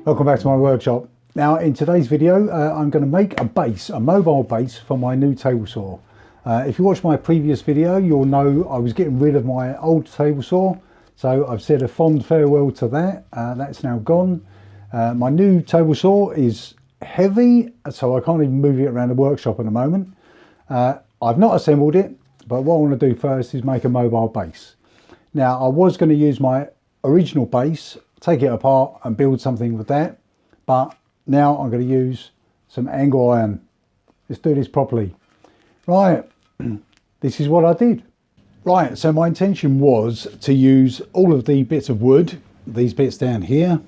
Welcome back to my workshop. Now in today's video I'm going to make a base, a mobile base for my new table saw. If you watched my previous video you'll know I was getting rid of my old table saw, so I've said a fond farewell to that. That's now gone. My new table saw is heavy, so I can't even move it around the workshop at the moment. I've not assembled it, but what I want to do first is make a mobile base. Now I was going to use my original base, take it apart and build something with that, but now I'm going to use some angle iron. Let's do this properly. Right, this is what I did. Right, so my intention was to use all of the bits of wood, these bits down here,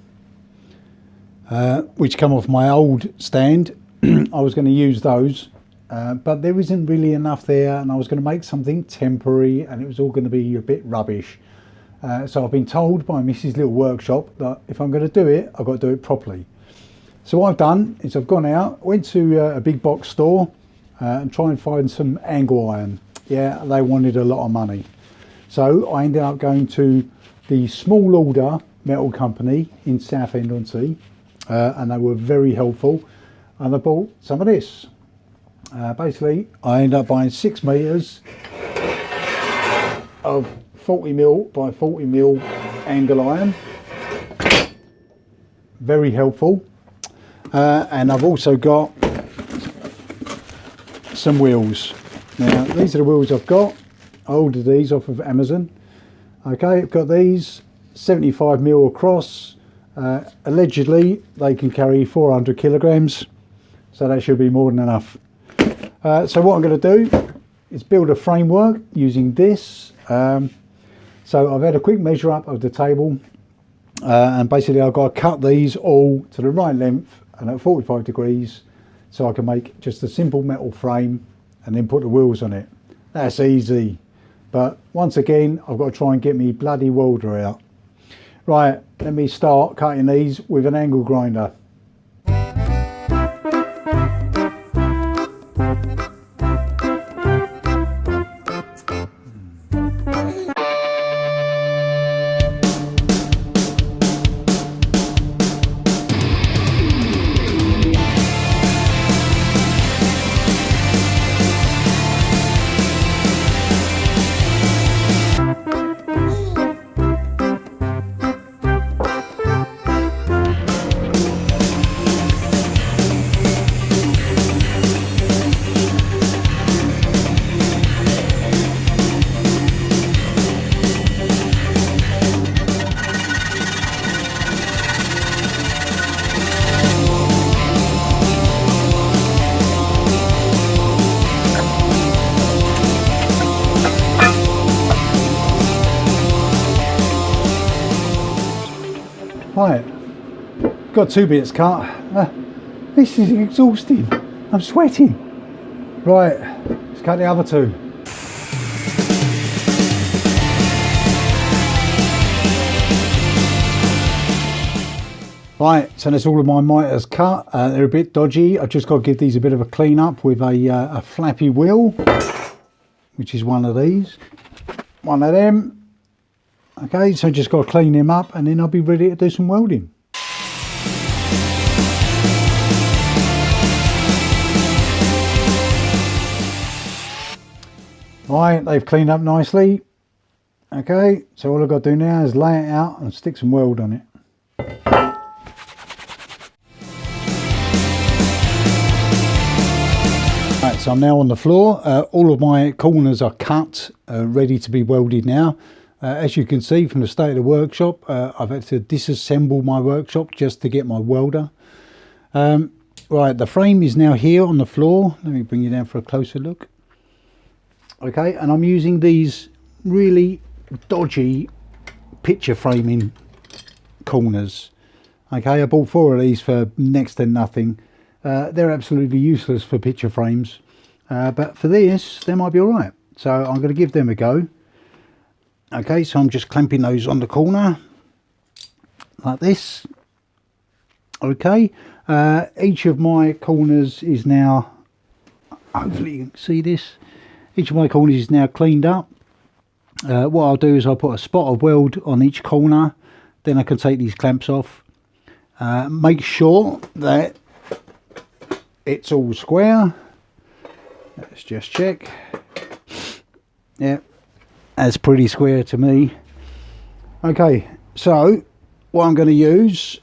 which come off my old stand. I was going to use those, but there isn't really enough there, and I was going to make something temporary and it was all going to be a bit rubbish. So I've been told by Mrs. Little Workshop that if I'm going to do it, I've got to do it properly. So what I've done is I've gone out, went to a big box store and try and find some angle iron. Yeah, they wanted a lot of money. So I ended up going to the Small Order Metal Company in Southend-on-Sea, and they were very helpful. And I bought some of this. Basically, I ended up buying 6 meters of 40mm by 40mm angle iron. Very helpful. And I've also got some wheels. Now these are the wheels I've got. I ordered these off of Amazon. Okay, I've got these 75mm across. Allegedly they can carry 400 kilograms, so that should be more than enough. So what I'm going to do is build a framework using this. So I've had a quick measure up of the table, and basically I've got to cut these all to the right length and at 45 degrees, so I can make just a simple metal frame and then put the wheels on it. That's easy, but once again I've got to try and get me bloody welder out. Right, let me start cutting these with an angle grinder. Right, got 2 bits cut. This is exhausting. I'm sweating. Right, let's cut the other 2. Right, so that's all of my miters cut. They're a bit dodgy. I've just got to give these a bit of a clean up with a flappy wheel, which is one of these. One of them. Okay, so just got to clean them up and then I'll be ready to do some welding. Right, they've cleaned up nicely. Okay, so all I've got to do now is lay it out and stick some weld on it. Right, so I'm now on the floor. All of my corners are cut, ready to be welded now. As you can see from the state of the workshop, I've had to disassemble my workshop just to get my welder. Right, the frame is now here on the floor. Let me bring you down for a closer look. Okay, and I'm using these really dodgy picture framing corners. Okay, I bought 4 of these for next to nothing. They're absolutely useless for picture frames, but for this they might be all right. So I'm going to give them a go. Okay, so I'm just clamping those on the corner like this. Okay, each of my corners is now, hopefully you can see this, each of my corners is now cleaned up. What I'll do is I'll put a spot of weld on each corner, then I can take these clamps off, Make sure that it's all square. Let's just check. Yeah, that's pretty square to me. Okay, so what I'm going to use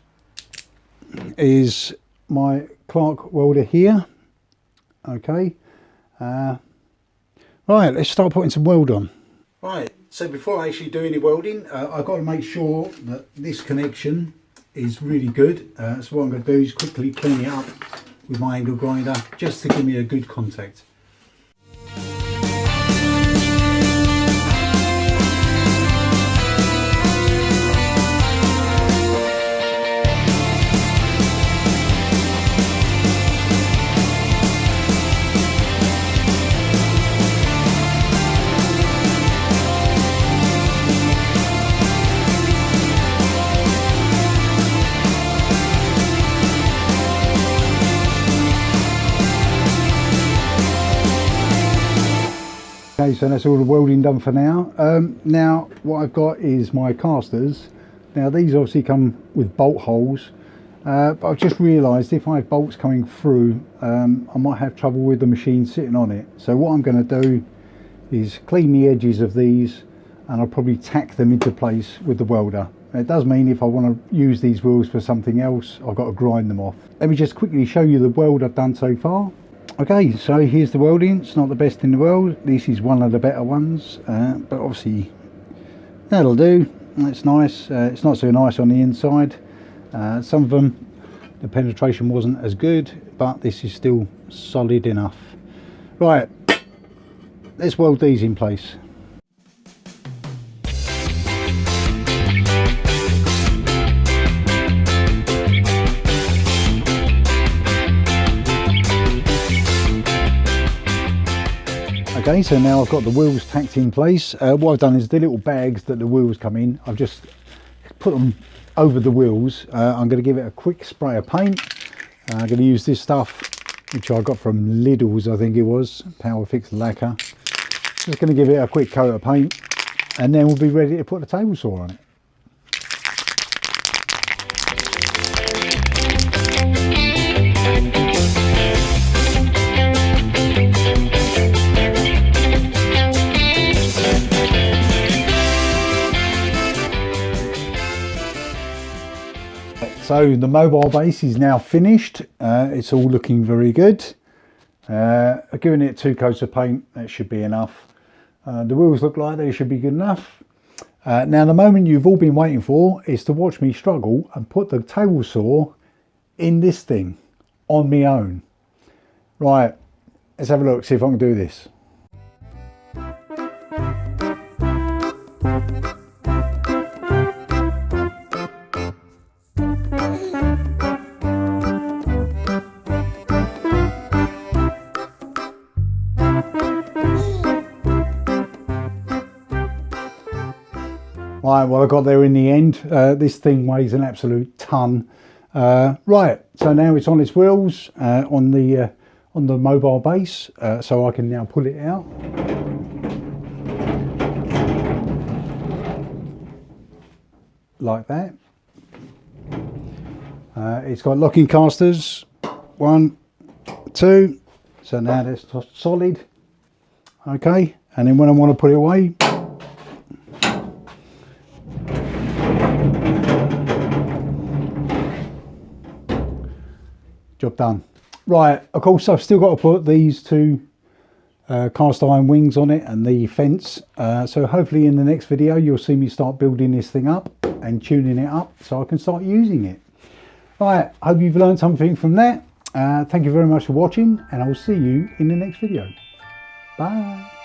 is my Clarke welder here. Okay, right, let's start putting some weld on. Right, so before I actually do any welding, I've got to make sure that this connection is really good. So what I'm going to do is quickly clean it up with my angle grinder just to give me a good contact. Okay, so that's all the welding done for now. Now what I've got is my casters. Now these obviously come with bolt holes, but I've just realised if I have bolts coming through, I might have trouble with the machine sitting on it. So what I'm going to do is clean the edges of these, and I'll probably tack them into place with the welder. It does mean if I want to use these wheels for something else, I've got to grind them off. Let me just quickly show you the weld I've done so far. Okay, so here's the welding. It's not the best in the world. This is one of the better ones, but obviously that'll do. That's nice. It's not so nice on the inside. Some of them, the penetration wasn't as good, but this is still solid enough. Right, let's weld these in place. Okay, so now I've got the wheels tacked in place. What I've done is the little bags that the wheels come in, I've just put them over the wheels. I'm going to give it a quick spray of paint. I'm going to use this stuff, which I got from Lidl's, I think it was, Power Fix Lacquer. Just going to give it a quick coat of paint, and then we'll be ready to put the table saw on it. So the mobile base is now finished. It's all looking very good. I've given it 2 coats of paint. That should be enough. The wheels look like they should be good enough. Now the moment you've all been waiting for is to watch me struggle and put the table saw in this thing on my own. Right, let's have a look, see if I can do this. Right, well I got there in the end. This thing weighs an absolute ton. Right, so now it's on its wheels on the mobile base, so I can now pull it out. Like that. It's got locking casters, 1, 2, so now that's solid. Okay, and then when I want to put it away, job done. Right, of course I've still got to put these 2 cast iron wings on it and the fence, so hopefully in the next video you'll see me start building this thing up and tuning it up so I can start using it. Right, hope you've learned something from that. Thank you very much for watching, and I'll see you in the next video. Bye.